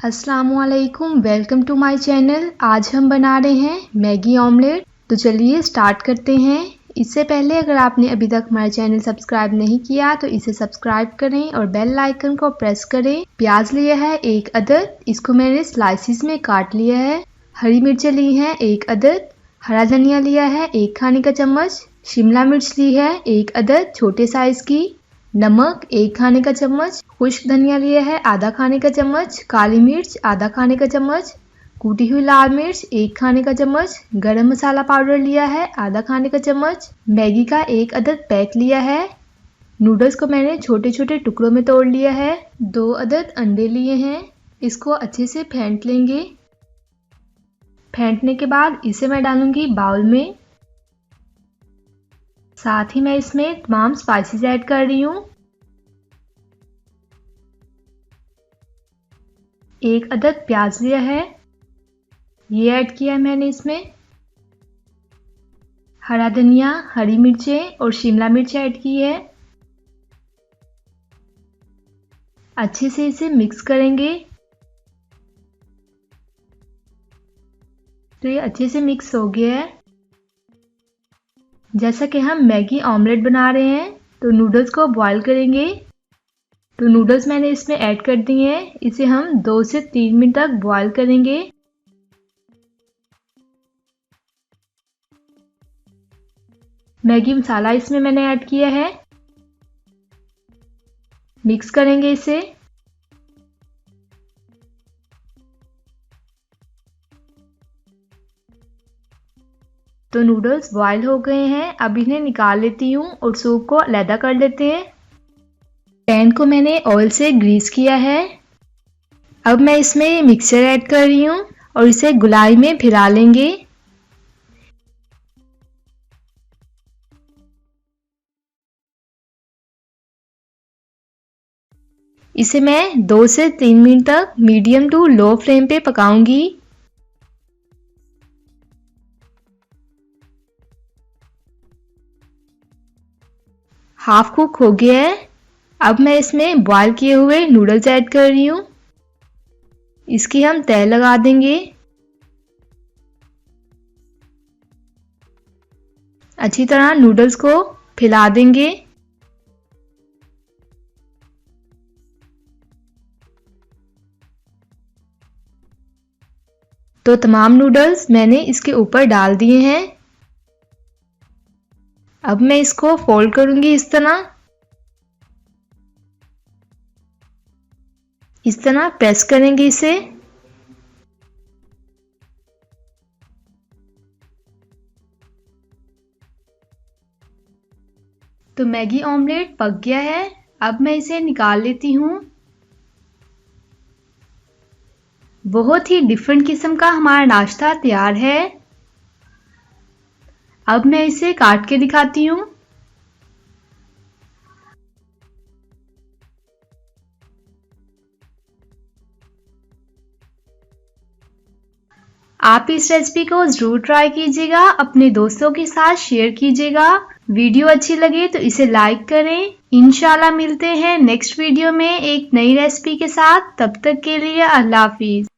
अस्सलामुअलैकुम, welcome to my channel. आज हम बना रहे हैं मैगी ऑमलेट। तो चलिए स्टार्ट करते हैं। इससे पहले अगर आपने अभी तक हमारा चैनल सब्सक्राइब नहीं किया तो इसे सब्सक्राइब करें और बेल आइकन को प्रेस करें। प्याज लिया है 1 अदद, इसको मैंने स्लाइसिस में काट लिया है। हरी मिर्चें ली हैं 1 अदद, हरा धनिया लिया है 1 खाने का चम्मच, शिमला मिर्च ली है 1 अदद छोटे साइज की, नमक 1 खाने का चम्मच, खुश्क धनिया लिया है आधा खाने का चम्मच, काली मिर्च आधा खाने का चम्मच, कूटी हुई लाल मिर्च 1 खाने का चम्मच, गरम मसाला पाउडर लिया है आधा खाने का चम्मच, मैगी का 1 अदद पैक लिया है। नूडल्स को मैंने छोटे छोटे टुकड़ों में तोड़ लिया है। 2 अदद अंडे लिए हैं, इसको अच्छे से फेंट लेंगे। फेंटने के बाद इसे मैं डालूंगी बाउल में। साथ ही मैं इसमें तमाम स्पाइसेस ऐड कर रही हूँ। 1 अदद प्याज लिया है, ये ऐड किया है मैंने इसमें। हरा धनिया, हरी मिर्चें और शिमला मिर्च ऐड की है। अच्छे से इसे मिक्स करेंगे। तो ये अच्छे से मिक्स हो गया है। जैसा कि हम मैगी ऑमलेट बना रहे हैं तो नूडल्स को बॉईल करेंगे। तो नूडल्स मैंने इसमें ऐड कर दिए हैं। इसे हम 2 से 3 मिनट तक बॉईल करेंगे। मैगी मसाला इसमें मैंने ऐड किया है। मिक्स करेंगे इसे। तो नूडल्स बॉईल हो गए हैं। अब इन्हें निकाल लेती हूँ और सूप को अलहदा कर लेते हैं। पैन को मैंने ऑयल से ग्रीस किया है। अब मैं इसमें मिक्सचर ऐड कर रही हूँ और इसे गुलाई में फिरा लेंगे। इसे मैं 2 से 3 मिनट तक मीडियम टू लो फ्लेम पे पकाऊंगी। हाफ कुक हो गया है। अब मैं इसमें बॉईल किए हुए नूडल्स ऐड कर रही हूँ। इसकी हम तह लगा देंगे। अच्छी तरह नूडल्स को फैला देंगे। तो तमाम नूडल्स मैंने इसके ऊपर डाल दिए हैं। अब मैं इसको फोल्ड करूंगी इस तरह प्रेस करेंगे इसे। तो मैगी ऑमलेट पक गया है। अब मैं इसे निकाल लेती हूँ। बहुत ही डिफरेंट किस्म का हमारा नाश्ता तैयार है। अब मैं इसे काट के दिखाती हूँ। आप इस रेसिपी को जरूर ट्राई कीजिएगा, अपने दोस्तों के साथ शेयर कीजिएगा। वीडियो अच्छी लगे तो इसे लाइक करें। इंशाल्लाह मिलते हैं नेक्स्ट वीडियो में एक नई रेसिपी के साथ। तब तक के लिए अल्लाह हाफिज।